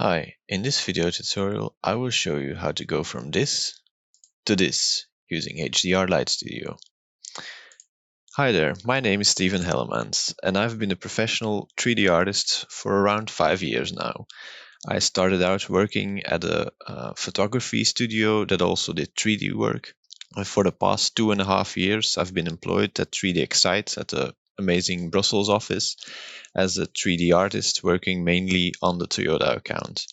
Hi, in this video tutorial I will show you how to go from this to this using HDR Light Studio. Hi there, my name is Steven Hellemans and I've been a professional 3D artist for around 5 years now. I started out working at a photography studio that also did 3D work. And for the past 2.5 years I've been employed at 3D Excite at the amazing Brussels office as a 3D artist working mainly on the Toyota account.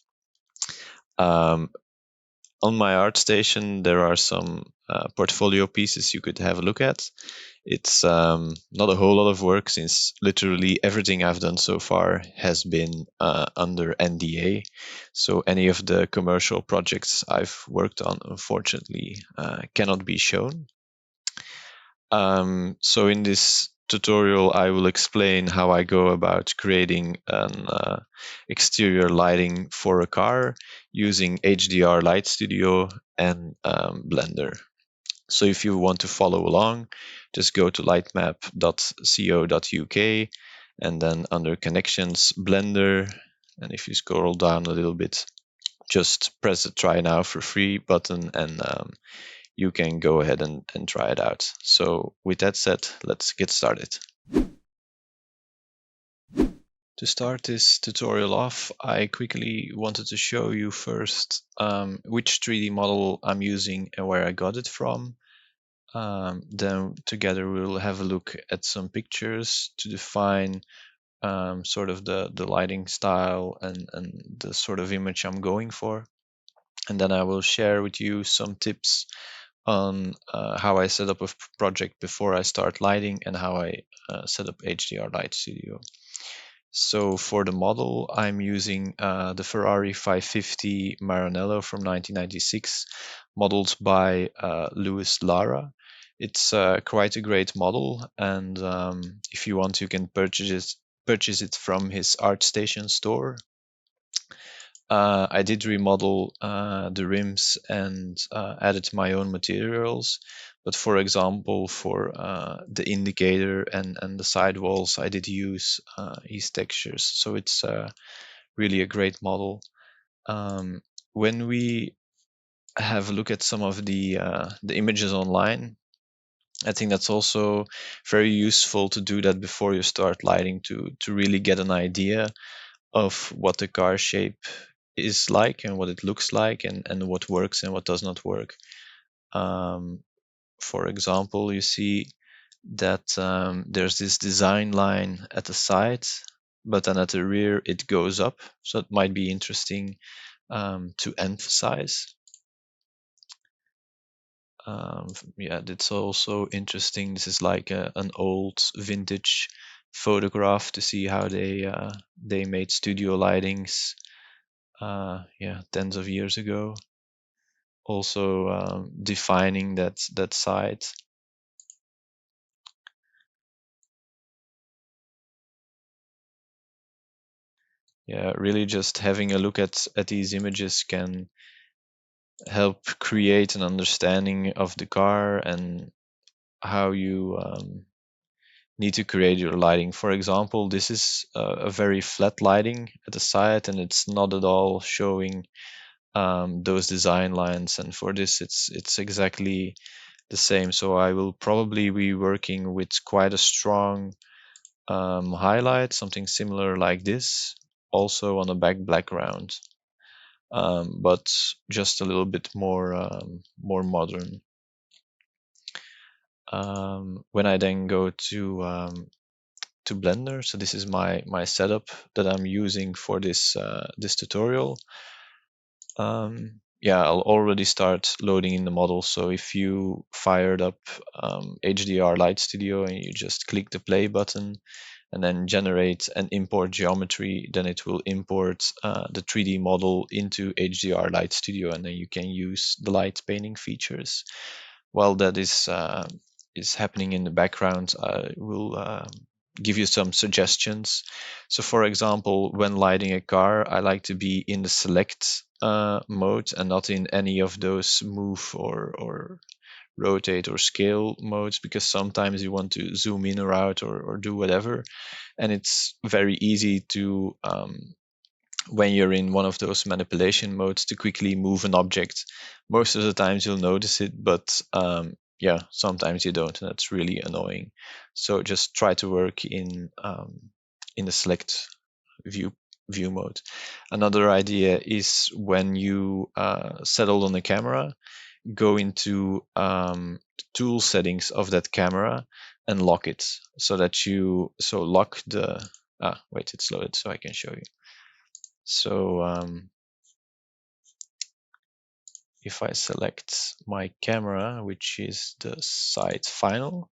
Um, On my ArtStation, there are some portfolio pieces you could have a look at. It's not a whole lot of work since literally everything I've done so far has been under NDA. So any of the commercial projects I've worked on, unfortunately, cannot be shown. So in this tutorial, I will explain how I go about creating an exterior lighting for a car using HDR Light Studio and Blender. So if you want to follow along, just go to lightmap.co.uk and then under Connections, Blender. And if you scroll down a little bit, just press the Try Now for Free button and you can go ahead and try it out. So with that said, let's get started. To start this tutorial off, I quickly wanted to show you first which 3D model I'm using and where I got it from. Then together we'll have a look at some pictures to define sort of the lighting style and the sort of image I'm going for. And then I will share with you some tips on how I set up a project before I start lighting and how I set up HDR Light Studio. So for the model, I'm using the Ferrari 550 Maranello from 1996, modeled by Louis Lara. It's quite a great model, and if you want, you can purchase it from his ArtStation store. I did remodel the rims and added my own materials. But for example, for the indicator and the sidewalls, I did use his textures. So it's really a great model. When we have a look at some of the images online, I think that's also very useful to do that before you start lighting to really get an idea of what the car shape is like and what it looks like and what works and what does not work. For example, you see that there's this design line at the side, but then at the rear it goes up. So it might be interesting to emphasize. Yeah, that's also interesting. This is like an old vintage photograph to see how they made studio lightings yeah, tens of years ago. Also defining that side. Yeah, really just having a look at these images can help create an understanding of the car and how you need to create your lighting. For example, this is a very flat lighting at the side and it's not at all showing those design lines, and for this it's exactly the same. So I will probably be working with quite a strong highlight, something similar like this, also on a background, but just a little bit more modern. When I then go to Blender, so this is my setup that I'm using for this this tutorial. Yeah, I'll already start loading in the model. So if you fired up HDR Light Studio and you just click the play button and then generate and import geometry, then it will import the 3D model into HDR Light Studio, and then you can use the light painting features. While that is happening in the background, I will give you some suggestions. So for example, when lighting a car, I like to be in the select mode and not in any of those move or rotate or scale modes, because sometimes you want to zoom in or out or do whatever, and it's very easy to when you're in one of those manipulation modes to quickly move an object. Most of the times you'll notice it, but yeah, sometimes you don't, and that's really annoying. So just try to work in the select view mode. Another idea is when you settle on the camera, go into tool settings of that camera and lock it, so that lock the wait, it's loaded so I can show you. So if I select my camera, which is the side final,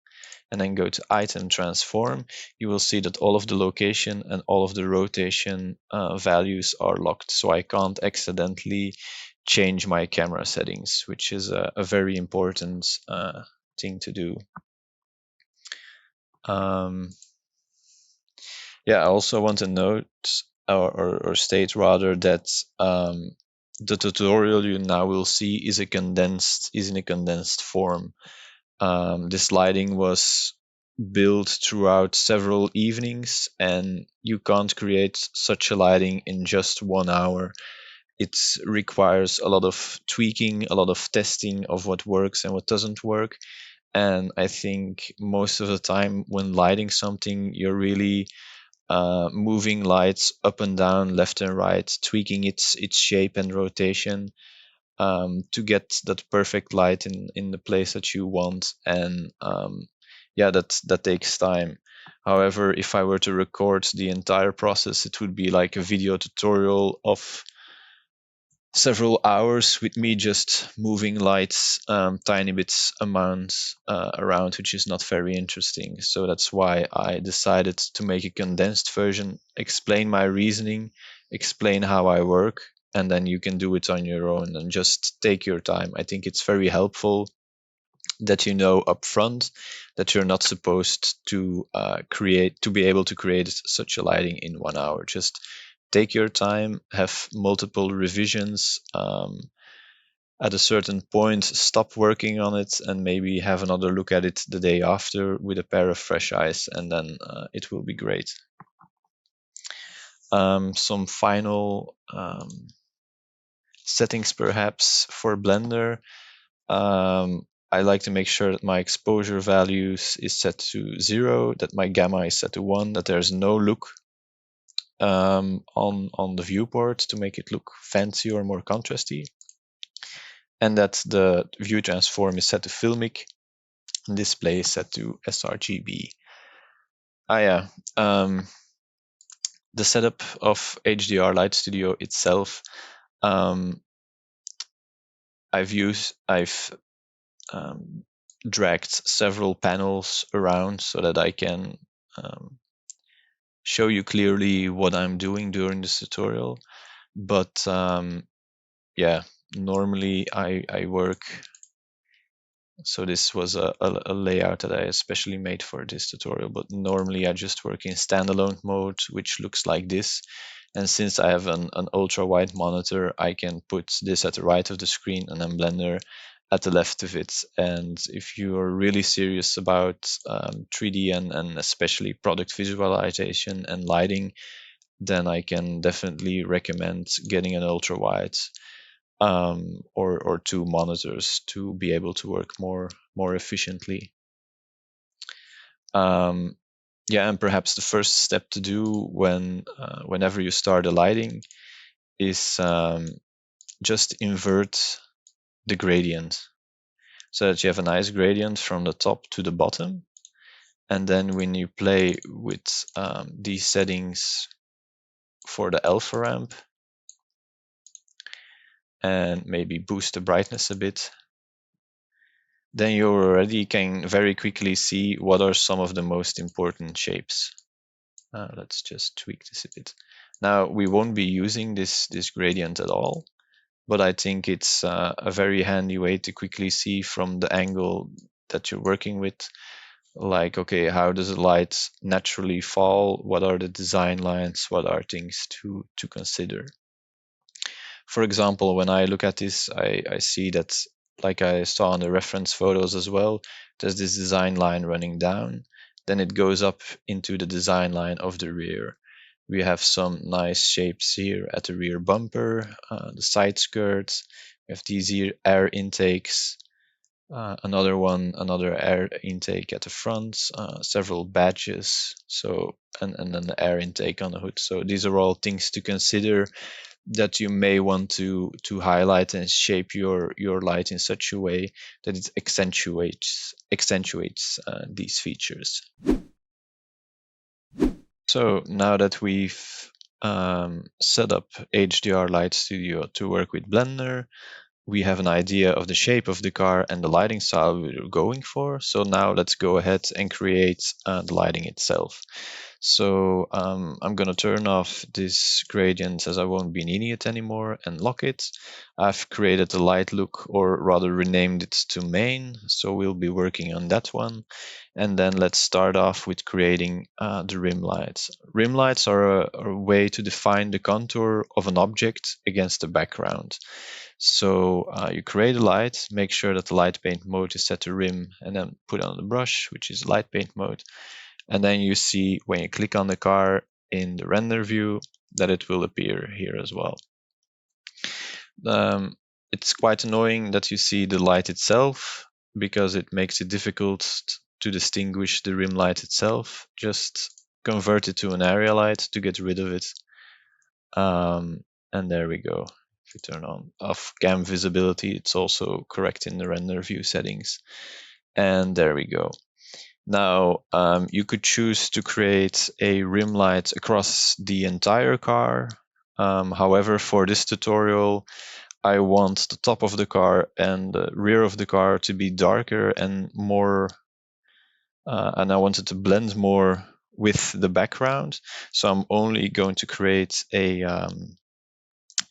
and then go to item transform, you will see that all of the location and all of the rotation values are locked. So I can't accidentally change my camera settings, which is a very important thing to do. Yeah, I also want to note or state rather that the tutorial you now will see is in a condensed form. This lighting was built throughout several evenings, and you can't create such a lighting in just 1 hour. It requires a lot of tweaking, a lot of testing of what works and what doesn't work. And I think most of the time when lighting something, you're really moving lights up and down, left and right, tweaking its shape and rotation to get that perfect light in the place that you want. And yeah, that takes time. However, if I were to record the entire process, it would be like a video tutorial of several hours with me just moving lights tiny bits amounts around, which is not very interesting. So that's why I decided to make a condensed version, explain my reasoning, explain how I work, and then you can do it on your own and just take your time. I think it's very helpful that you know upfront that you're not supposed to be able to create such a lighting in 1 hour. Just take your time, have multiple revisions. At a certain point, stop working on it and maybe have another look at it the day after with a pair of fresh eyes, and then it will be great. Some final settings perhaps for Blender. I like to make sure that my exposure values is set to 0, that my gamma is set to 1, that there's no look on the viewport to make it look fancy or more contrasty, and that the view transform is set to filmic and display is set to sRGB. Yeah, the setup of HDR Light Studio itself, I've dragged several panels around so that I can show you clearly what I'm doing during this tutorial. But yeah, normally I work. So this was a layout that I especially made for this tutorial, but normally I just work in standalone mode, which looks like this. And since I have an ultra wide monitor, I can put this at the right of the screen and then Blender at the left of it. And if you are really serious about 3D and especially product visualization and lighting, then I can definitely recommend getting an ultra wide or 2 monitors to be able to work more efficiently. Yeah, and perhaps the first step to do whenever you start a lighting is just invert the gradient so that you have a nice gradient from the top to the bottom. And then when you play with these settings for the alpha ramp and maybe boost the brightness a bit, then you already can very quickly see what are some of the most important shapes. Let's just tweak this a bit. Now, we won't be using this gradient at all, but I think it's a very handy way to quickly see from the angle that you're working with, like, okay, how does the light naturally fall? What are the design lines? What are things to consider? For example, when I look at this, I see that, like I saw in the reference photos as well, there's this design line running down. Then it goes up into the design line of the rear. We have some nice shapes here at the rear bumper, the side skirts. We have these here air intakes, another air intake at the front, several badges, so and then the air intake on the hood. So these are all things to consider that you may want to highlight and shape your light in such a way that it accentuates these features. So now that we've set up HDR Light Studio to work with Blender, we have an idea of the shape of the car and the lighting style we're going for. So now let's go ahead and create the lighting itself. So I'm going to turn off this gradient as I won't be needing it anymore and lock it. I've created the light look, or rather renamed it to main. So we'll be working on that one. And then let's start off with creating the rim lights. Rim lights are a way to define the contour of an object against the background. So you create a light, make sure that the light paint mode is set to rim, and then put on the brush, which is light paint mode. And then you see when you click on the car in the render view that it will appear here as well. It's quite annoying that you see the light itself, because it makes it difficult to distinguish the rim light itself. Just convert it to an area light to get rid of it. And there we go. If we turn on off cam visibility, it's also correct in the render view settings. And there we go. Now, you could choose to create a rim light across the entire car. However, for this tutorial, I want the top of the car and the rear of the car to be darker and more, and I want it to blend more with the background. So I'm only going to create a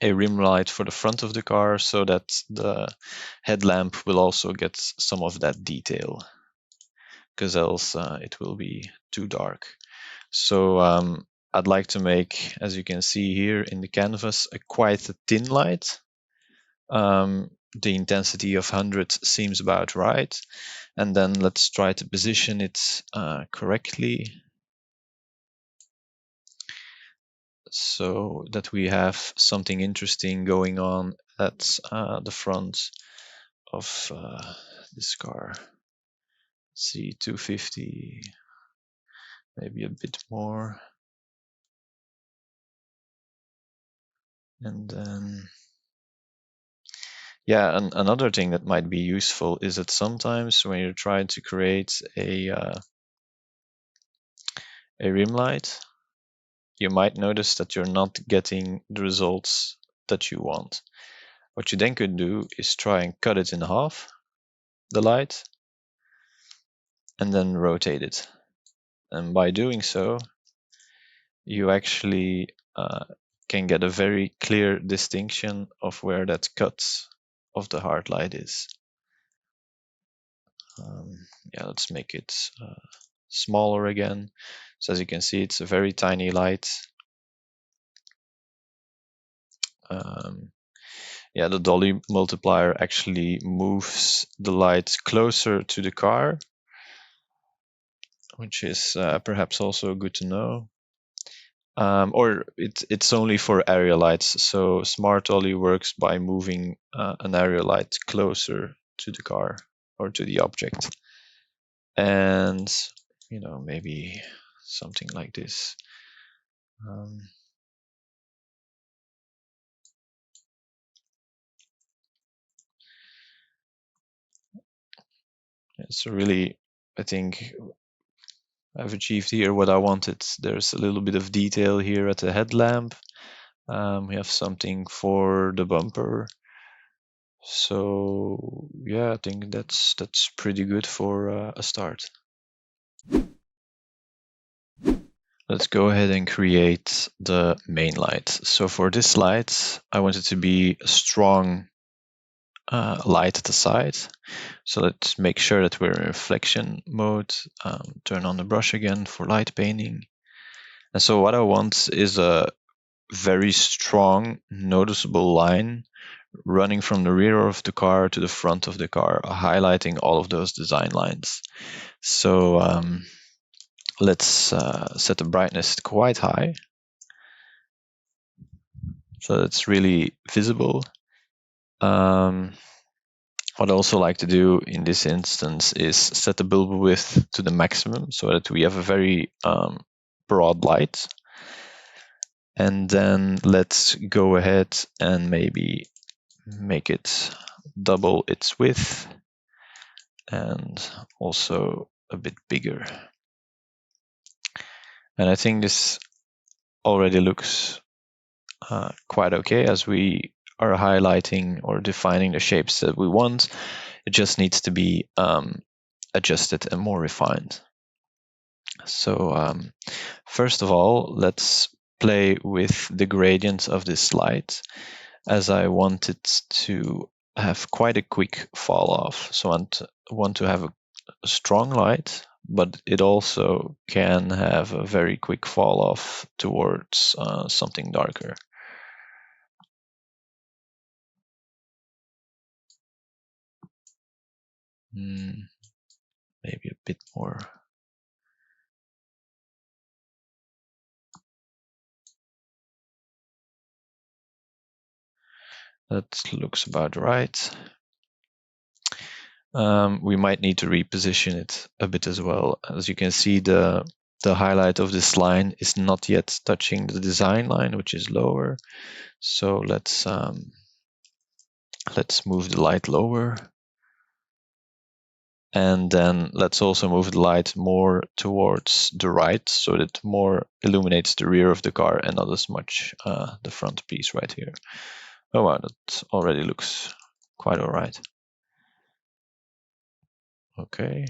rim light for the front of the car so that the headlamp will also get some of that detail, because else it will be too dark. So I'd like to make, as you can see here in the canvas, quite a thin light. The intensity of 100 seems about right. And then let's try to position it correctly, so that we have something interesting going on at the front of this car. Let's see, 250, maybe a bit more. And then, yeah, another thing that might be useful is that sometimes when you're trying to create a rim light, you might notice that you're not getting the results that you want. What you then could do is try and cut it in half, the light, and then rotate it. And by doing so, you actually can get a very clear distinction of where that cut of the hard light is. Yeah, let's make it smaller again. So as you can see, it's a very tiny light. Yeah, the dolly multiplier actually moves the light closer to the car, which is perhaps also good to know. Or it's only for area lights. So Smart Dolly works by moving an area light closer to the car or to the object. And, maybe something like this. So really, I think I've achieved here what I wanted. There's a little bit of detail here at the headlamp. We have something for the bumper. So yeah, I think that's pretty good for a start. Let's go ahead and create the main light. So for this light, I want it to be a strong light at the side. So let's make sure that we're in reflection mode. Turn on the brush again for light painting. And so what I want is a very strong, noticeable line running from the rear of the car to the front of the car, highlighting all of those design lines. So let's set the brightness quite high. so it's really visible. What I also like to do in this instance is set the bulb width to the maximum so that we have a very broad light. And then let's go ahead and maybe make it double its width and also a bit bigger. And I think this already looks quite okay as we are highlighting or defining the shapes that we want. It just needs to be adjusted and more refined. So first of all, let's play with the gradient of this light, as I want it to have quite a quick fall off. So I want to have a strong light, but it also can have a very quick fall off towards something darker. Maybe a bit more. That looks about right. We might need to reposition it a bit as well. As you can see, the highlight of this line is not yet touching the design line, which is lower. So let's move the light lower. And then let's also move the light more towards the right so that it more illuminates the rear of the car and not as much the front piece right here. Oh wow, that already looks quite all right. Okay.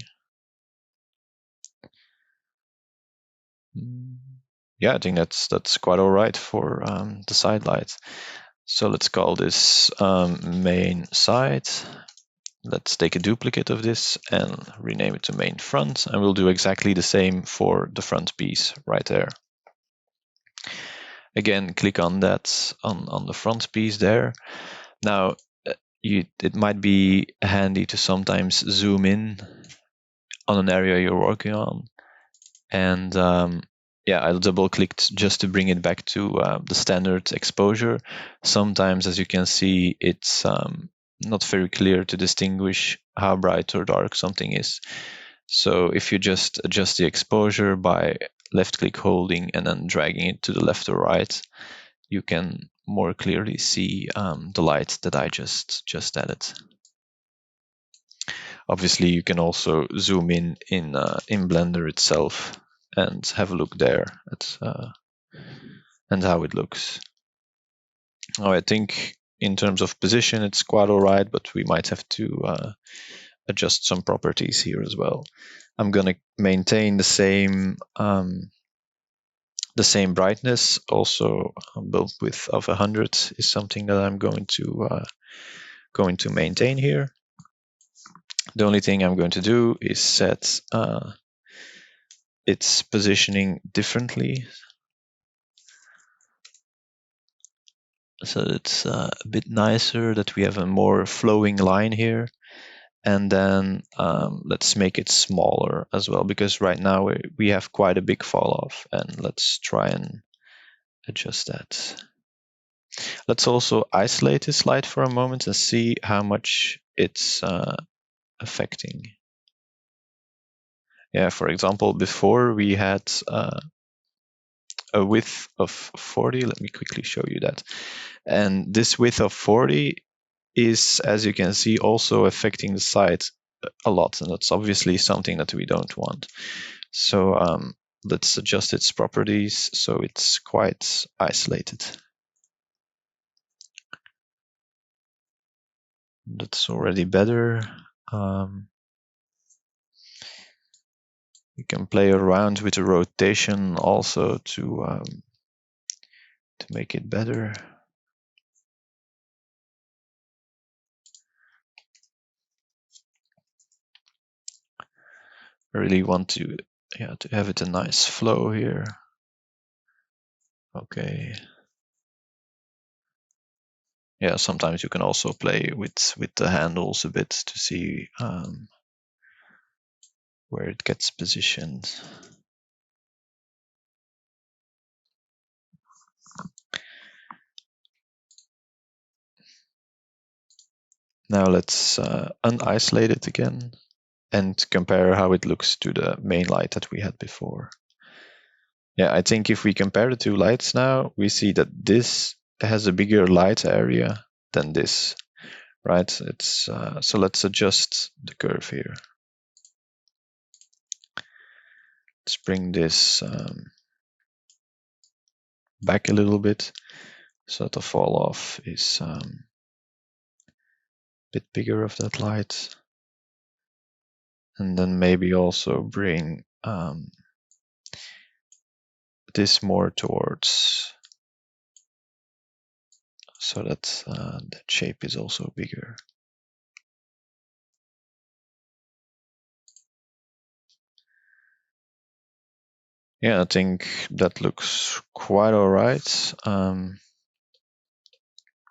Yeah, I think that's quite all right for the side light. So let's call this main side. Let's take a duplicate of this and rename it to main front, and we'll do exactly the same for the front piece right there. Again, click on that on the front piece there. Now, it might be handy to sometimes zoom in on an area you're working on, and yeah, I double clicked just to bring it back to the standard exposure. Sometimes, as you can see, it's not very clear to distinguish how bright or dark something is. So if you just adjust the exposure by left click holding and then dragging it to the left or right, you can more clearly see the light that I just added. Obviously, you can also zoom in Blender itself and have a look there at and how it looks. Now, I think in terms of position, it's quite all right, but we might have to adjust some properties here as well. I'm going to maintain the same brightness. Also, bulb width of 100 is something that I'm going to maintain here. The only thing I'm going to do is set its positioning differently, so it's a bit nicer, that we have a more flowing line here. And then let's make it smaller as well, because right now we have quite a big fall off, and let's try and adjust that. Let's also isolate this light for a moment and see how much it's affecting. Yeah, for example, before we had a width of 40. Let me quickly show you that. And this width of 40 is, as you can see, also affecting the side a lot, and that's obviously something that we don't want. So let's adjust its properties so it's quite isolated. That's already better. You can play around with the rotation also to make it better. I really want to have it a nice flow here. Okay. Yeah, sometimes you can also play with the handles a bit to see where it gets positioned. Now let's unisolate it again and compare how it looks to the main light that we had before. Yeah, I think if we compare the two lights now, we see that this has a bigger light area than this, right? It's so let's adjust the curve here. Let's bring this back a little bit so that the fall off is a bit bigger of that light. And then maybe also bring this more towards, so that that shape is also bigger. Yeah, I think that looks quite all right.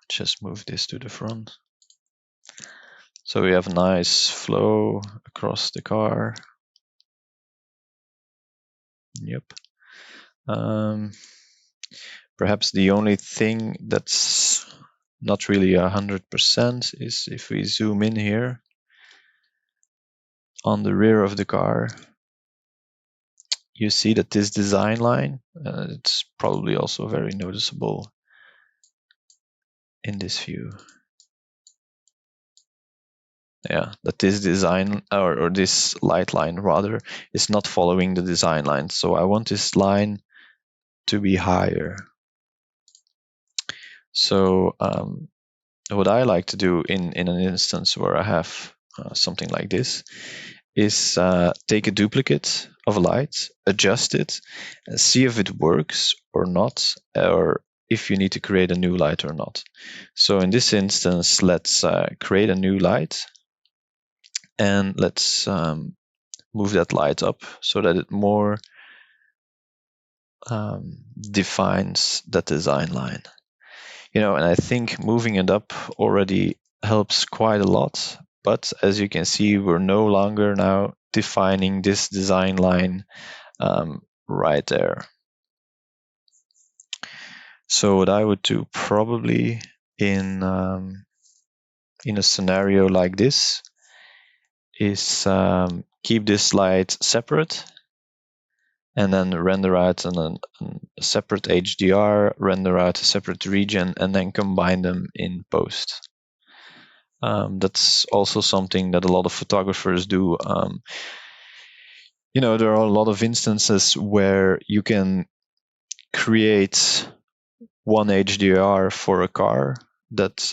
Just move this to the front. So we have a nice flow across the car. Yep. Perhaps the only thing that's not really 100% is if we zoom in here on the rear of the car, you see that this design line, it's probably also very noticeable in this view. Yeah, that this design or this light line rather is not following the design line. So I want this line to be higher. So what I like to do in an instance where I have something like this is take a duplicate of a light, adjust it, and see if it works or not, or if you need to create a new light or not. So in this instance, let's create a new light, and let's move that light up so that it more defines that design line. And I think moving it up already helps quite a lot. But as you can see, we're no longer now defining this design line right there. So what I would do probably in a scenario like this is keep this light separate, and then render out a separate HDR, render out a separate region, and then combine them in post. That's also something that a lot of photographers do. There are a lot of instances where you can create one HDR for a car that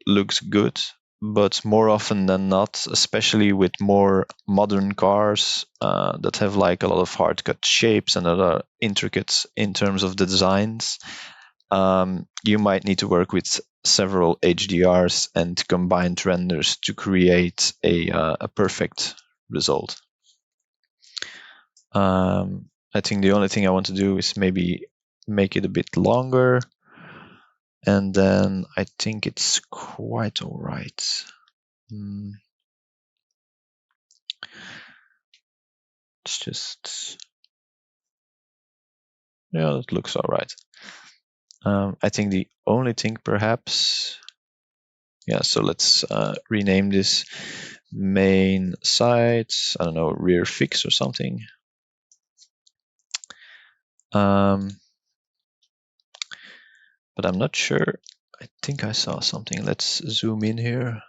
looks good, but more often than not, especially with more modern cars that have like a lot of hard cut shapes and that are intricate in terms of the designs, you might need to work with several HDRs and combined renders to create a perfect result. I think the only thing I want to do is maybe make it a bit longer, and then I think it's quite all right. It's just, yeah, it looks all right. I think the only thing perhaps, yeah, so let's rename this main site, I don't know, rear fix or something. But I'm not sure. I think I saw something. Let's zoom in here.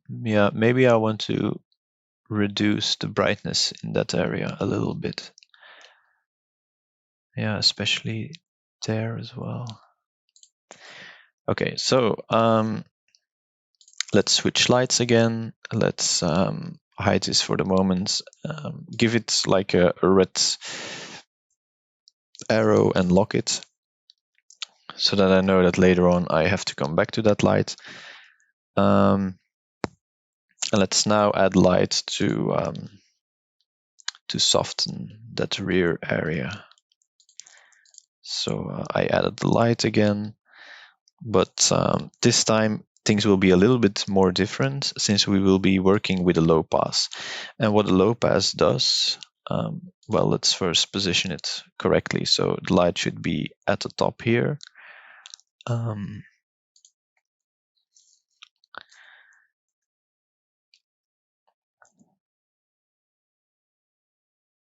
Yeah, maybe I want to reduce the brightness in that area a little bit. Yeah, especially there as well. Okay, so let's switch lights again. Let's hide this for the moment. Give it like a red arrow and lock it so that I know that later on I have to come back to that light. And let's now add light to soften that rear area. So I added the light again, but this time things will be a little bit more different since we will be working with a low pass. And what a low pass does well, let's first position it correctly. So the light should be at the top here.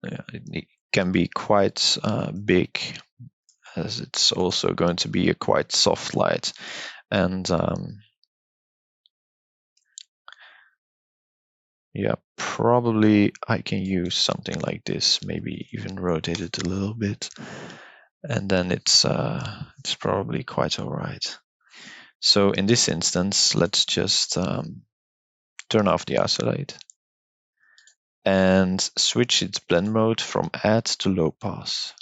Yeah, it can be quite big, as it's also going to be a quite soft light. And yeah, probably I can use something like this, maybe even rotate it a little bit, and then it's probably quite all right. So in this instance, let's just turn off the outside light and switch its blend mode from add to low pass.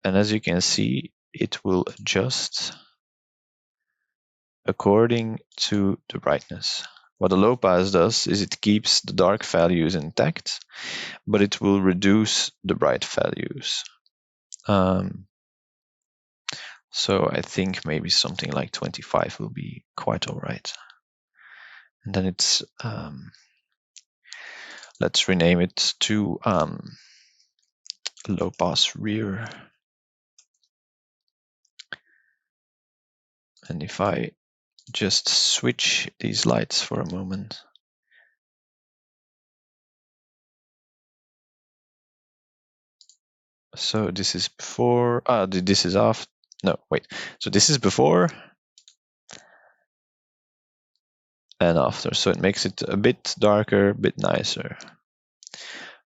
And as you can see, it will adjust according to the brightness. What the low pass does is it keeps the dark values intact, but it will reduce the bright values. So I think maybe something like 25 will be quite all right. And then it's, let's rename it to low pass rear. And if I just switch these lights for a moment. So this is before, this is after, no, wait. So this is before and after. So it makes it a bit darker, a bit nicer.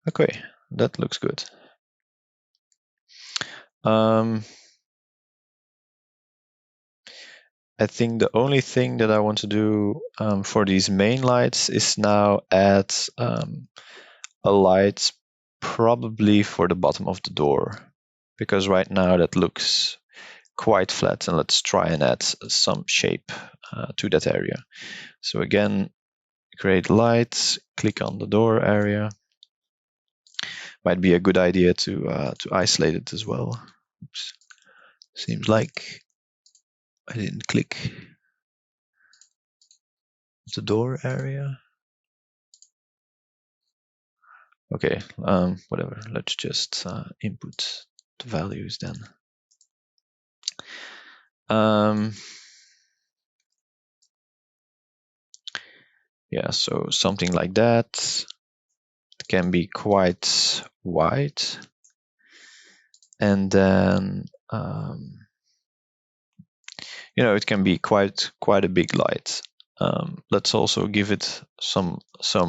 Okay, that looks good. I think the only thing that I want to do for these main lights is now add a light probably for the bottom of the door, because right now that looks quite flat, and let's try and add some shape to that area. So again, create lights, click on the door area. Might be a good idea to isolate it as well. Oops. Seems like I didn't click the door area. Okay, whatever. Let's just input the values then. Yeah, so something like that. It can be quite wide, and then it can be quite a big light. Let's also give it some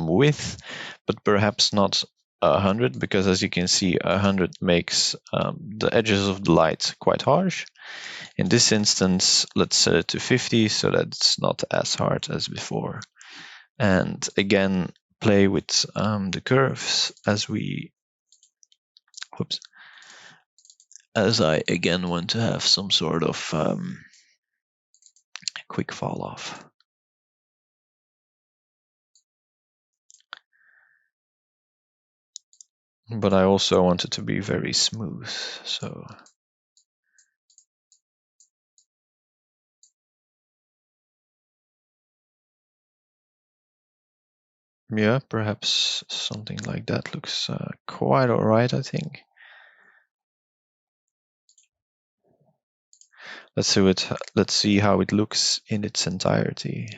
width, but perhaps not 100, because as you can see, 100 makes the edges of the light quite harsh. In this instance, let's set it to 50 so that it's not as hard as before. And again, play with the curves as I again want to have some sort of quick fall off. But I also want it to be very smooth, so yeah, perhaps something like that looks quite all right, I think. Let's see how it looks in its entirety.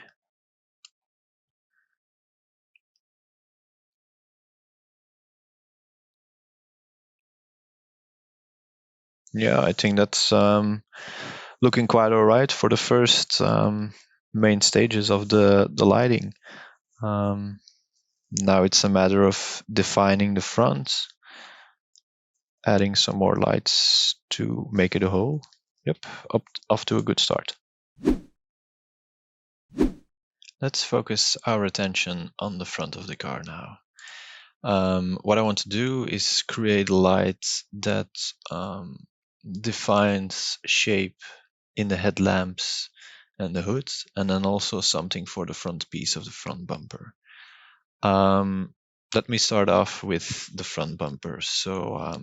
Yeah, I think that's looking quite all right for the first main stages of the lighting. Now it's a matter of defining the front, adding some more lights to make it a whole. Yep, off to a good start. Let's focus our attention on the front of the car now. What I want to do is create a light that defines shape in the headlamps and the hood, and then also something for the front piece of the front bumper. Let me start off with the front bumper. So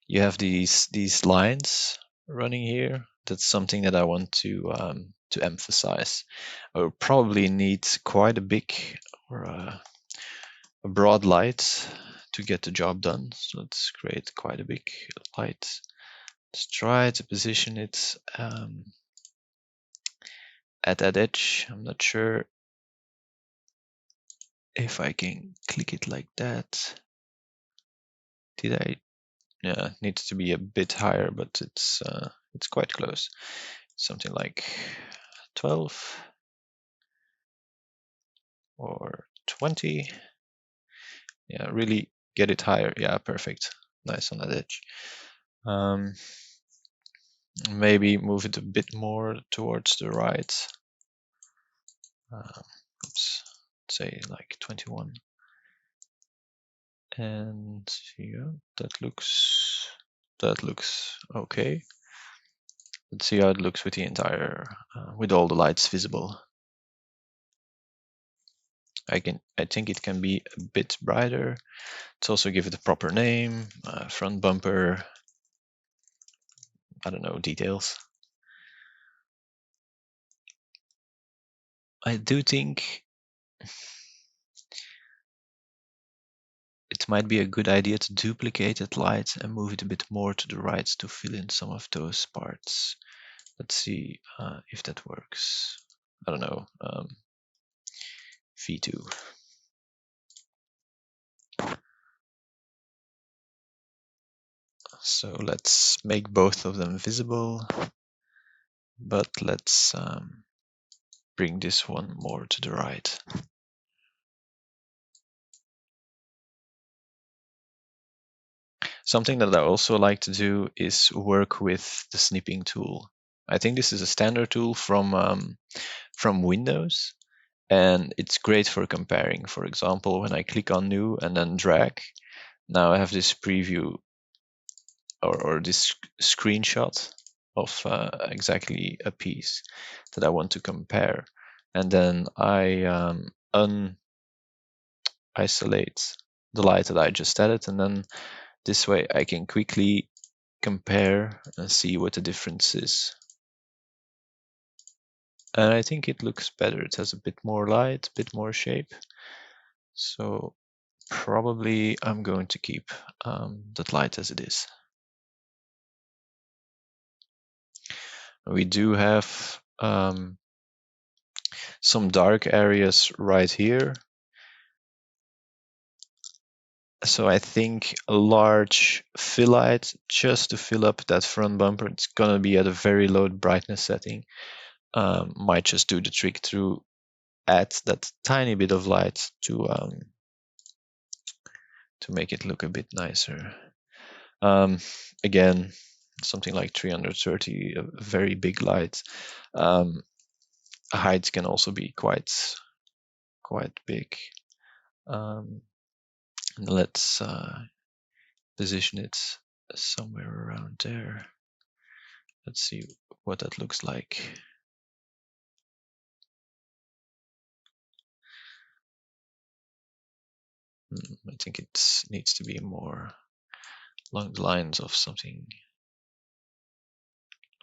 you have these lines running here. That's something that I want to emphasize. I will probably need quite a big or a broad light to get the job done. So let's create quite a big light. Let's try to position it at that edge. I'm not sure if I can click it like that. Did I? Yeah, it needs to be a bit higher, but it's quite close. Something like 12 or 20. Yeah, really get it higher. Yeah, perfect. Nice on that edge. Maybe move it a bit more towards the right. Oops, say like 21. And yeah, that looks okay. Let's see how it looks with the entire, with all the lights visible. I think it can be a bit brighter. Let's also give it a proper name, front bumper. I don't know, details. I do think it might be a good idea to duplicate that light and move it a bit more to the right to fill in some of those parts. Let's see if that works. I don't know. V2. So let's make both of them visible, but let's bring this one more to the right. Something that I also like to do is work with the snipping tool. I think this is a standard tool from Windows, and it's great for comparing. For example, when I click on new and then drag, now I have this preview or this screenshot of exactly a piece that I want to compare. And then I isolate the light that I just added, and then this way I can quickly compare and see what the difference is. And I think it looks better. It has a bit more light, a bit more shape. So probably I'm going to keep that light as it is. We do have some dark areas right here. So I think a large fill light just to fill up that front bumper, it's gonna be at a very low brightness setting. Might just do the trick to add that tiny bit of light to make it look a bit nicer. Again, something like 330, a very big light. Heights can also be quite big. Let's position it somewhere around there. Let's see what that looks like. I think it needs to be more along the lines of something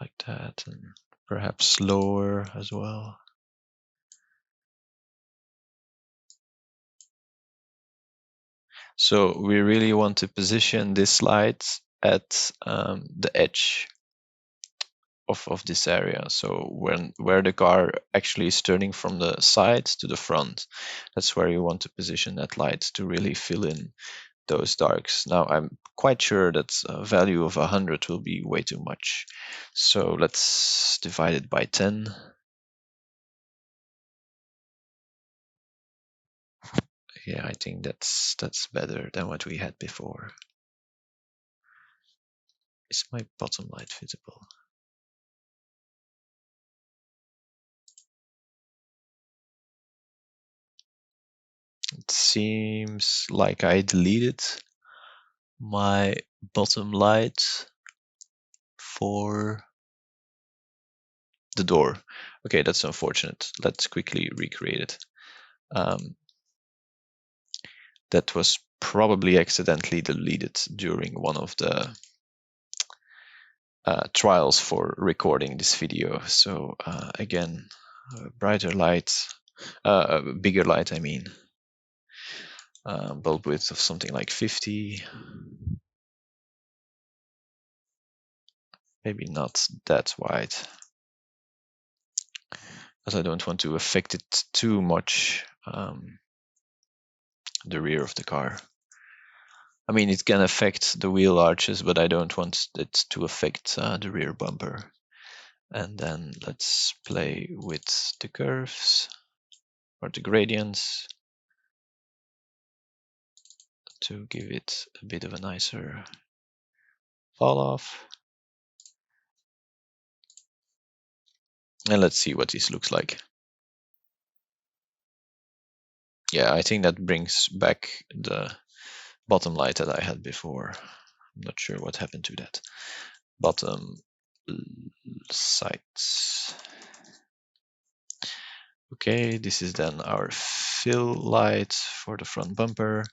like that, and perhaps lower as well. So we really want to position this light at the edge of this area. So where the car actually is turning from the side to the front, that's where you want to position that light to really fill in those darks. Now I'm quite sure that a value of 100 will be way too much. So let's divide it by 10. Yeah, I think that's better than what we had before. Is my bottom light visible? It seems like I deleted my bottom light for the door. Okay, that's unfortunate. Let's quickly recreate it. That was probably accidentally deleted during one of the trials for recording this video. So again, brighter light, bigger light, I mean. bulb width of something like 50. Maybe not that wide, as I don't want to affect it too much, the rear of the car. I mean, it can affect the wheel arches, but I don't want it to affect the rear bumper. And then let's play with the curves or the gradients to give it a bit of a nicer fall off. And let's see what this looks like. Yeah, I think that brings back the bottom light that I had before. I'm not sure what happened to that. Bottom sights. Okay, this is then our fill light for the front bumper.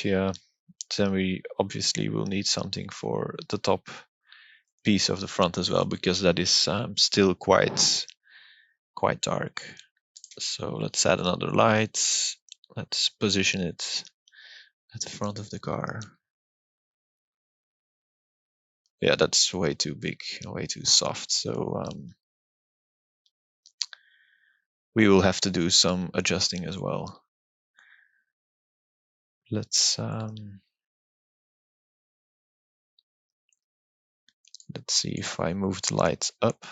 Yeah, then we obviously will need something for the top piece of the front as well, because that is still quite dark. So let's add another light. Let's position it at the front of the car. Yeah, that's way too big, way too soft. So we will have to do some adjusting as well. Let's see if I move the light up.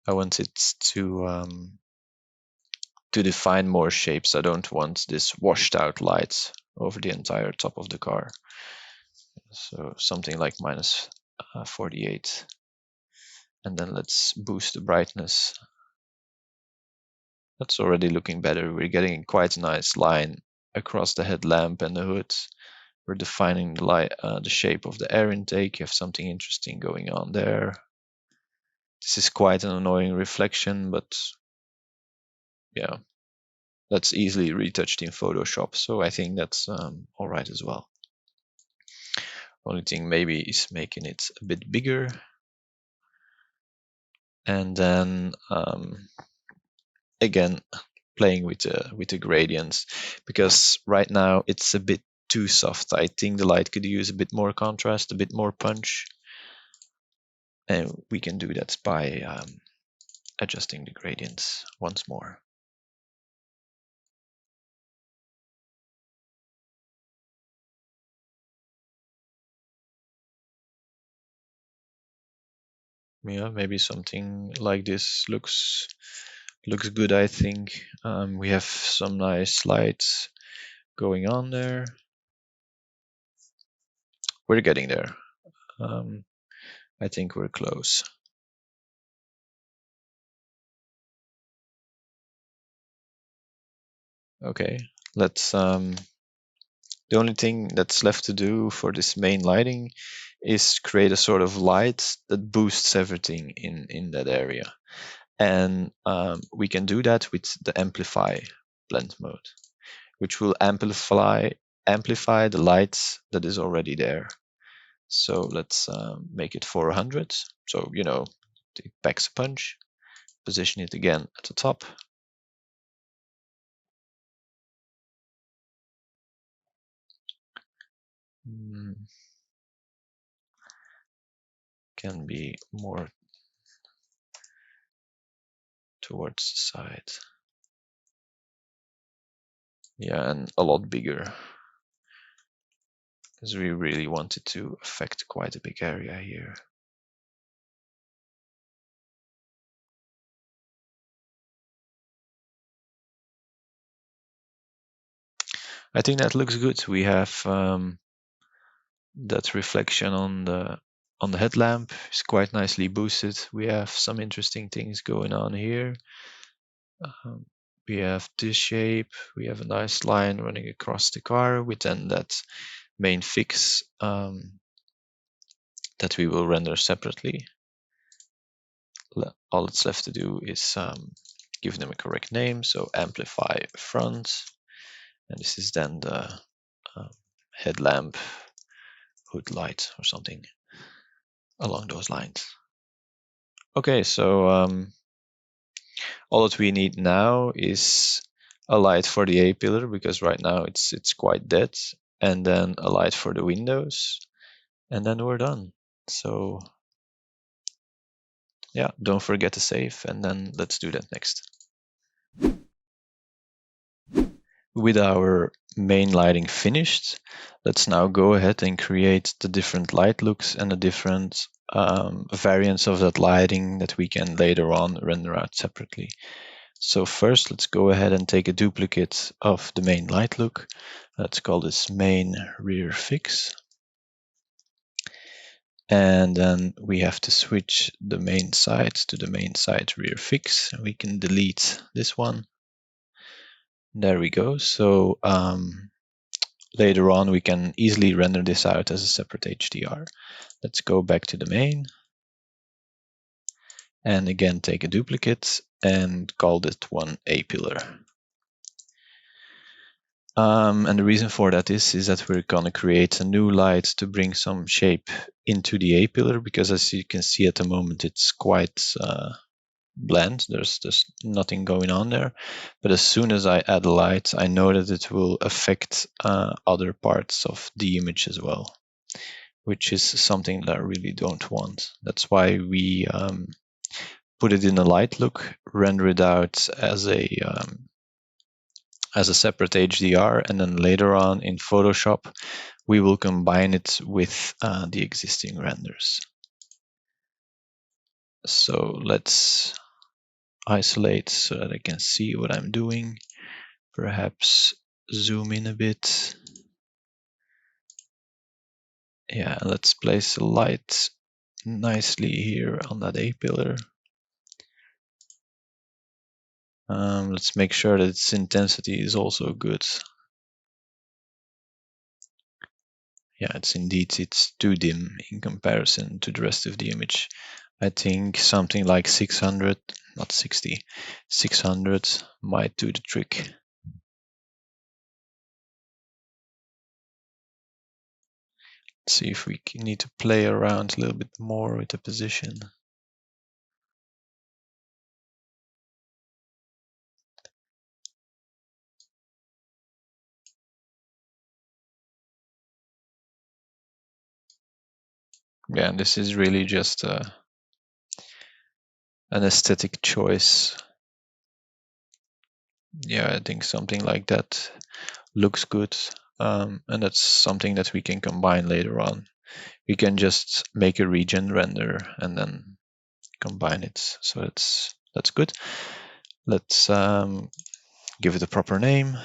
I want it to define more shapes. I don't want this washed out light over the entire top of the car. So something like minus 48. And then let's boost the brightness. That's already looking better. We're getting quite a nice line across the headlamp and the hood. We're defining the light, the shape of the air intake. You have something interesting going on there. This is quite an annoying reflection, but yeah, that's easily retouched in Photoshop. So I think that's all right as well. Only thing maybe is making it a bit bigger. And then again, playing with the gradients, because right now it's a bit too soft. I think the light could use a bit more contrast, a bit more punch. And we can do that by adjusting the gradients once more. Yeah, maybe something like this looks good, I think. We have some nice lights going on there. We're getting there. I think we're close. Okay, let's the only thing that's left to do for this main lighting is create a sort of light that boosts everything in that area. And we can do that with the amplify blend mode, which will amplify the light that is already there. So let's make it 400. So, it packs a punch. Position it again at the top. Can be more towards the side. Yeah, and a lot bigger, because we really wanted to affect quite a big area here. I think that looks good. We have that reflection on the headlamp is quite nicely boosted. We have some interesting things going on here. We have this shape. We have a nice line running across the car with then that main fix that we will render separately. All that's left to do is give them a correct name. So amplify front, and this is then the headlamp hood light or something. along those lines. Okay, so all that we need now is a light for the A pillar, because right now it's quite dead, and then a light for the windows, and then we're done. So yeah, don't forget to save, and then let's do that next. With our main lighting finished, let's now go ahead and create the different light looks and the different variants of that lighting that we can later on render out separately. So first, let's go ahead and take a duplicate of the main light look. Let's call this main rear fix. And then we have to switch the main side to the main side rear fix. We can delete this one. There we go. So later on, we can easily render this out as a separate HDR. Let's go back to the main. And again, take a duplicate and call this one A pillar. And the reason for that is that we're going to create a new light to bring some shape into the A pillar, because as you can see at the moment, it's quite bland. There's nothing going on there. But as soon as I add a light, I know that it will affect other parts of the image as well, which is something that I really don't want. That's why we put it in a light look, render it out as a separate HDR, and then later on in Photoshop, we will combine it with the existing renders. So let's isolate so that I can see what I'm doing. Perhaps zoom in a bit. Yeah, let's place a light nicely here on that A pillar. Let's make sure that its intensity is also good. Yeah, it's too dim in comparison to the rest of the image. I think something like 600, not 60, 600 might do the trick. Let's see if we need to play around a little bit more with the position. Yeah, and this is really just an aesthetic choice. Yeah, I think something like that looks good, and that's something that we can combine later on. We can just make a regen render and then combine it. So that's good. Let's give it a proper name.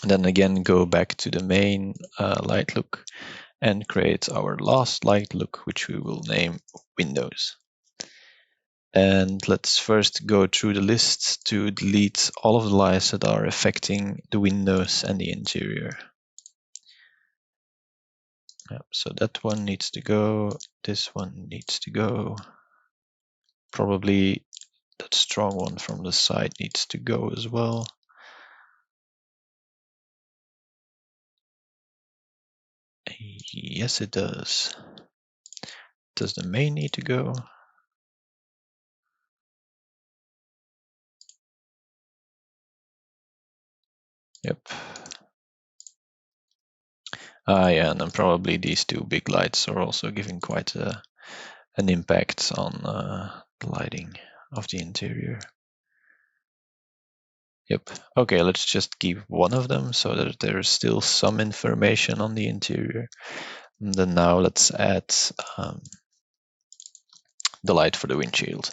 And then again, go back to the main light look and create our last light look, which we will name Windows. And let's first go through the list to delete all of the lights that are affecting the windows and the interior. Yep, so that one needs to go, this one needs to go. Probably that strong one from the side needs to go as well. Yes, it does. Does the main need to go? Yep. Yeah, and then probably these two big lights are also giving quite an impact on the lighting of the interior. Yep. Okay, let's just keep one of them so that there's still some information on the interior. And then now let's add the light for the windshield.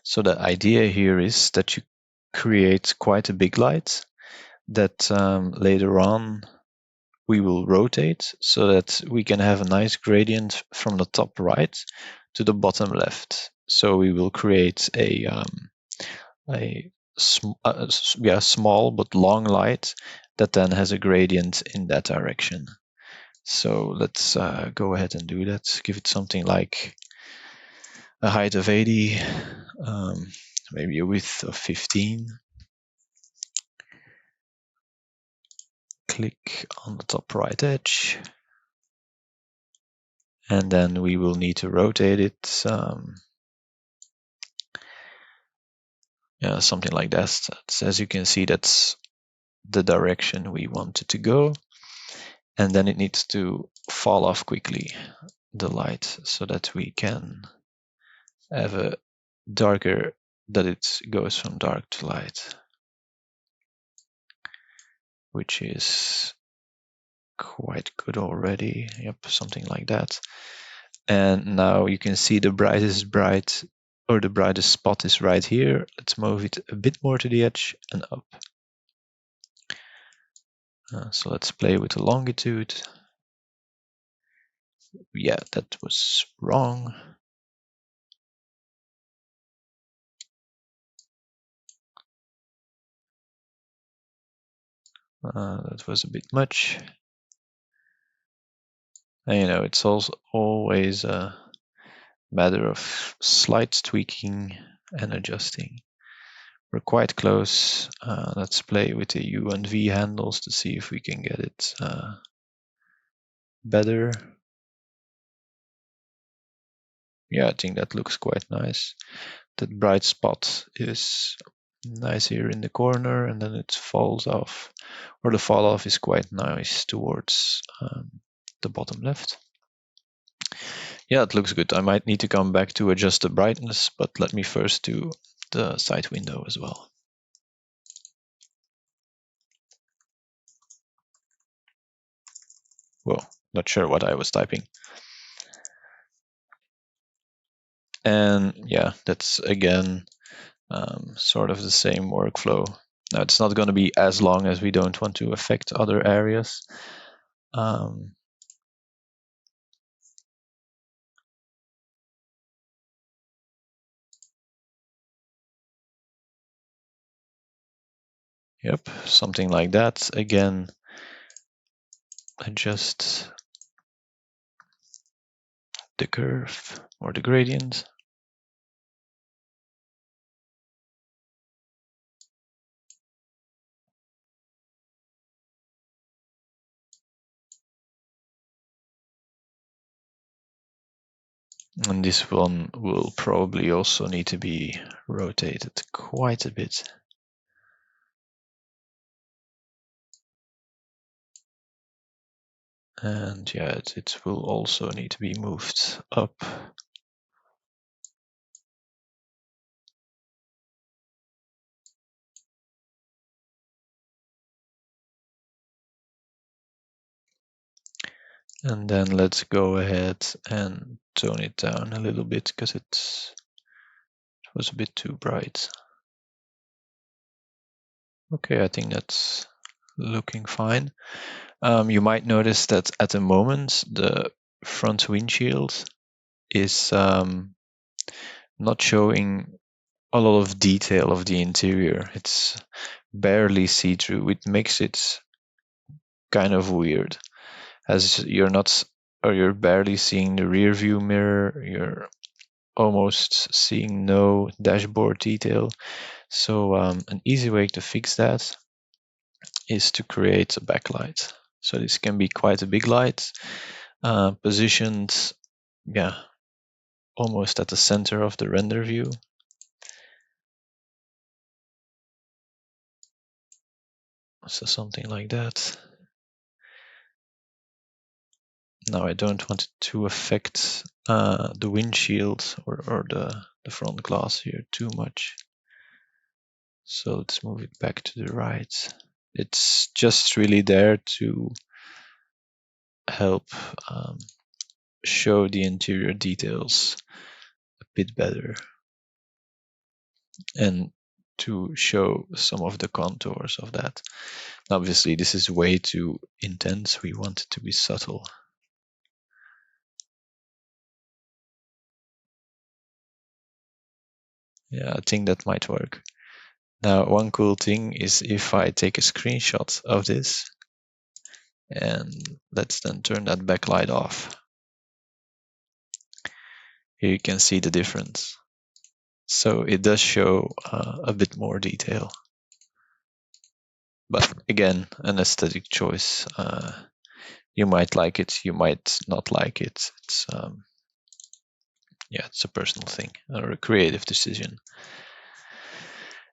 So the idea here is that you create quite a big light that later on we will rotate so that we can have a nice gradient from the top right to the bottom left. So we will create a small but long light that then has a gradient in that direction. So let's go ahead and do that. Give it something like a height of 80, maybe a width of 15. Click on the top right edge. And then we will need to rotate it, something like that. As you can see, that's the direction we want it to go. And then it needs to fall off quickly, the light, so that we can have a darker, that it goes from dark to light, which is quite good already. Yep, something like that. And now you can see the brightest spot is right here. Let's move it a bit more to the edge and up. So let's play with the longitude. Yeah, that was wrong. That was a bit much. And, it's also always a matter of slight tweaking and adjusting. We're quite close. Let's play with the U and V handles to see if we can get it better. Yeah, I think that looks quite nice. That bright spot is nice here in the corner, and then it falls off, or the fall off is quite nice towards the bottom left. Yeah, it looks good. I might need to come back to adjust the brightness, but let me first do the side window as well. Whoa, not sure what I was typing. And yeah, that's again sort of the same workflow. Now it's not going to be as long as we don't want to affect other areas. Yep, something like that. Again, adjust the curve or the gradient. And this one will probably also need to be rotated quite a bit. And yeah, it will also need to be moved up. And then let's go ahead and tone it down a little bit because it was a bit too bright. Okay, I think that's looking fine. You might notice that at the moment the front windshield is not showing a lot of detail of the interior. It's barely see-through, which makes it kind of weird, as you're barely seeing the rear view mirror, you're almost seeing no dashboard detail. So an easy way to fix that is to create a backlight. So this can be quite a big light, positioned, almost at the center of the render view. So something like that. Now I don't want it to affect the windshield or the front glass here too much. So let's move it back to the right. It's just really there to help show the interior details a bit better and to show some of the contours of that. Obviously, this is way too intense. We want it to be subtle. Yeah, I think that might work. Now, one cool thing is if I take a screenshot of this, and let's then turn that backlight off. Here you can see the difference. So it does show a bit more detail. But again, an aesthetic choice. You might like it, you might not like it. It's yeah, it's a personal thing or a creative decision.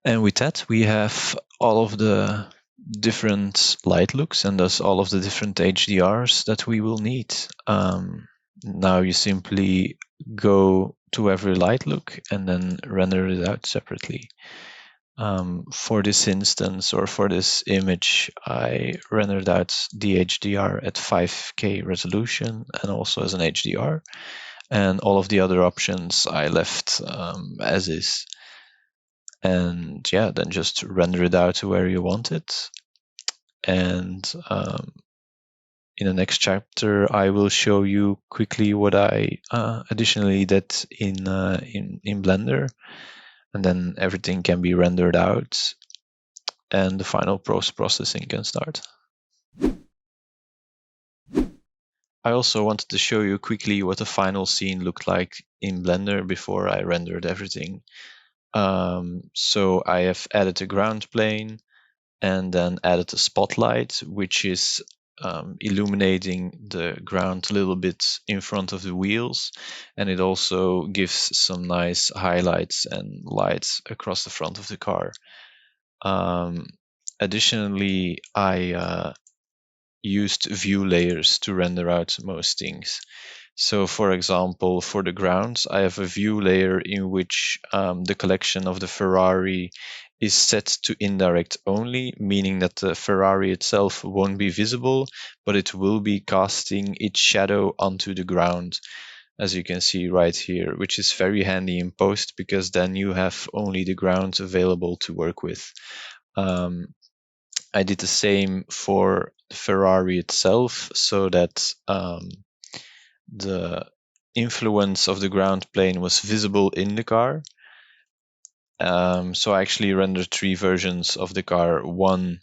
And with that, we have all of the different light looks and thus all of the different HDRs that we will need. Now you simply go to every light look and then render it out separately. For this instance or for this image, I rendered out the HDR at 5K resolution and also as an HDR. And all of the other options I left as is. And yeah, then just render it out to where you want it. And in the next chapter, I will show you quickly what I additionally did in Blender, and then everything can be rendered out, and the final post-processing can start. I also wanted to show you quickly what the final scene looked like in Blender before I rendered everything. So I have added a ground plane and then added a spotlight, which is illuminating the ground a little bit in front of the wheels. And it also gives some nice highlights and lights across the front of the car. Additionally, I used view layers to render out most things. So for example, for the grounds, I have a view layer in which the collection of the Ferrari is set to indirect only, meaning that the Ferrari itself won't be visible, but it will be casting its shadow onto the ground, as you can see right here, which is very handy in post because then you have only the ground available to work with. I did the same for the Ferrari itself so that the influence of the ground plane was visible in the car. So I actually rendered 3 versions of the car. One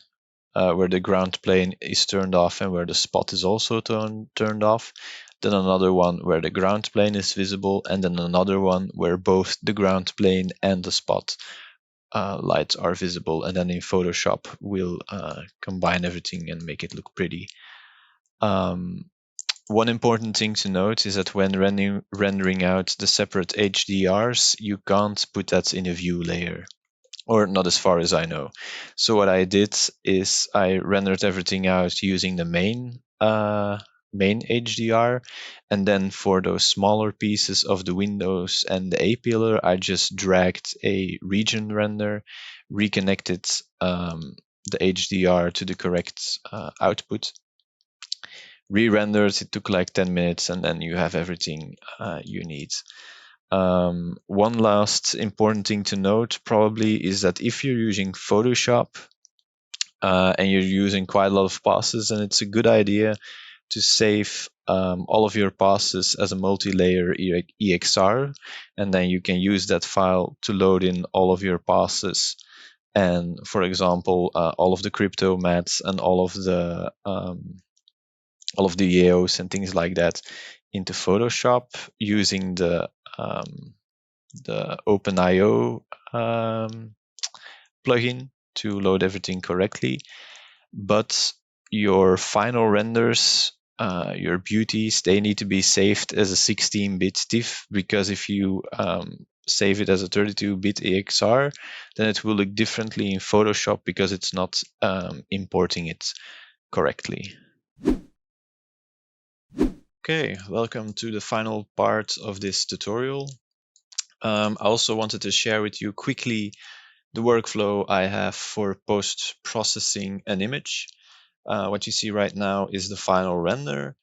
where the ground plane is turned off and where the spot is also turned off. Then another one where the ground plane is visible, and then another one where both the ground plane and the spot lights are visible. And then in Photoshop, we'll combine everything and make it look pretty. One important thing to note is that when rendering out the separate HDRs, you can't put that in a view layer, or not as far as I know. So what I did is I rendered everything out using the main HDR, and then for those smaller pieces of the windows and the A-pillar, I just dragged a region render, reconnected the HDR to the correct output, re-rendered. It took like 10 minutes, and then you have everything you need. One last important thing to note probably is that if you're using Photoshop and you're using quite a lot of passes, then it's a good idea to save all of your passes as a multi-layer EXR, and then you can use that file to load in all of your passes. And for example, all of the crypto mats and all of the EOs and things like that into Photoshop using the OpenIO plugin to load everything correctly. But your final renders, your beauties, they need to be saved as a 16-bit TIFF, because if you save it as a 32-bit EXR, then it will look differently in Photoshop because it's not importing it correctly. Okay, welcome to the final part of this tutorial. I also wanted to share with you quickly the workflow I have for post-processing an image. What you see right now is the final render.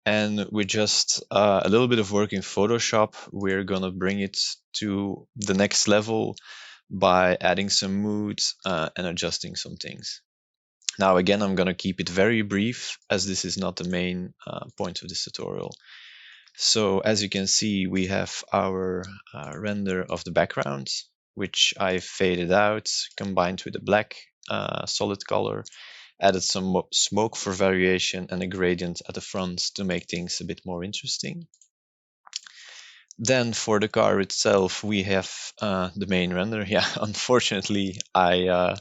And with just a little bit of work in Photoshop, we're going to bring it to the next level by adding some mood and adjusting some things. Now, again, I'm going to keep it very brief as this is not the main point of this tutorial. So as you can see, we have our render of the background, which I faded out, combined with a black solid color, added some smoke for variation and a gradient at the front to make things a bit more interesting. Then for the car itself, we have the main render. Yeah, unfortunately, I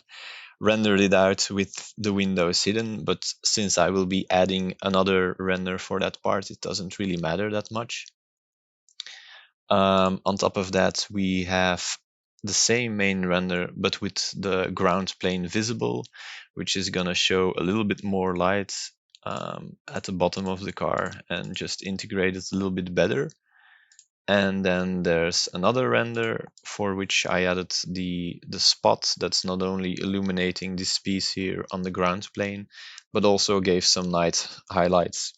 rendered it out with the windows hidden, but since I will be adding another render for that part, it doesn't really matter that much. On top of that, we have the same main render, but with the ground plane visible, which is going to show a little bit more light at the bottom of the car and just integrate it a little bit better. And then there's another render for which I added the spot that's not only illuminating this piece here on the ground plane, but also gave some night highlights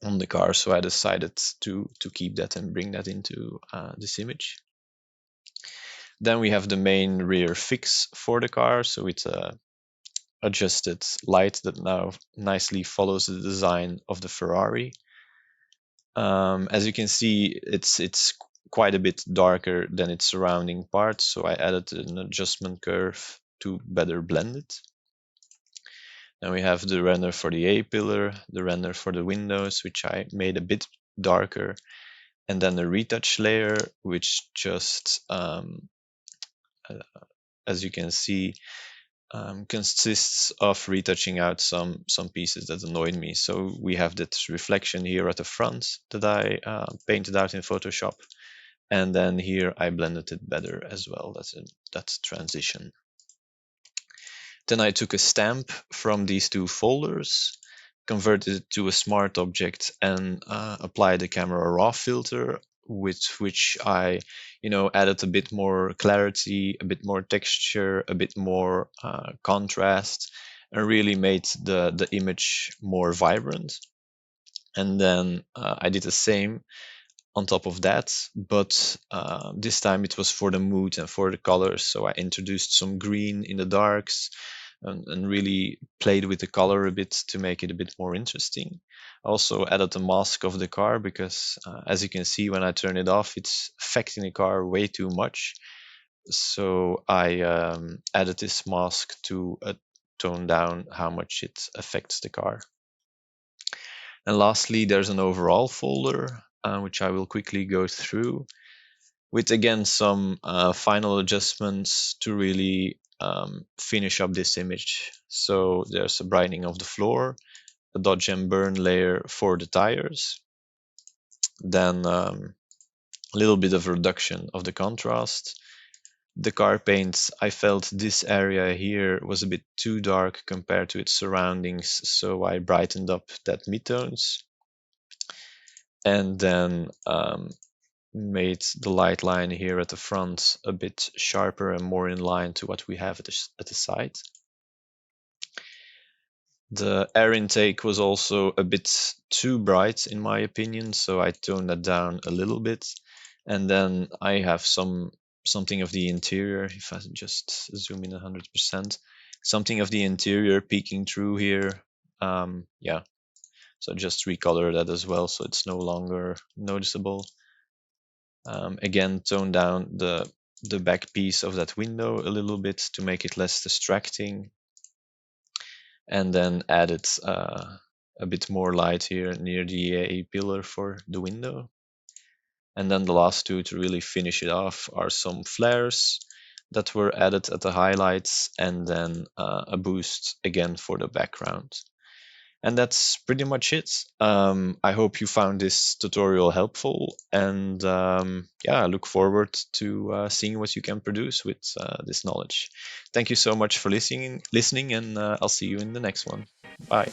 on the car. So I decided to keep that and bring that into this image. Then we have the main rear fix for the car. So it's a adjusted light that now nicely follows the design of the Ferrari. As you can see, it's quite a bit darker than its surrounding parts, so I added an adjustment curve to better blend it. Then we have the render for the A-pillar, the render for the windows, which I made a bit darker, and then the retouch layer, which just, as you can see, consists of retouching out some pieces that annoyed me. So we have that reflection here at the front that I painted out in Photoshop, and then here I blended it better as well. That's transition. Then I took a stamp from these two folders, converted it to a smart object, and applied the camera raw filter, with which I, added a bit more clarity, a bit more texture, a bit more contrast, and really made the image more vibrant. And then I did the same on top of that, but this time it was for the mood and for the colors. So I introduced some green in the darks and really played with the color a bit to make it a bit more interesting. I also added the mask of the car because as you can see, when I turn it off, it's affecting the car way too much. So I added this mask to tone down how much it affects the car. And lastly, there's an overall folder, which I will quickly go through with, again, some final adjustments to really finish up this image. So there's a brightening of the floor, a dodge and burn layer for the tires, then a little bit of reduction of the contrast. The car paint, I felt this area here was a bit too dark compared to its surroundings, so I brightened up that midtones. And then made the light line here at the front a bit sharper and more in line to what we have at the side. The air intake was also a bit too bright in my opinion, so I toned that down a little bit. And then I have something of the interior, if I just zoom in 100%, something of the interior peeking through here. Yeah, so just recolor that as well so it's no longer noticeable. Again, tone down the back piece of that window a little bit to make it less distracting. And then added a bit more light here near the A pillar for the window. And then the last two to really finish it off are some flares that were added at the highlights, and then a boost again for the background. And that's pretty much it. I hope you found this tutorial helpful, and yeah, I look forward to seeing what you can produce with this knowledge. Thank you so much for listening, and I'll see you in the next one. Bye.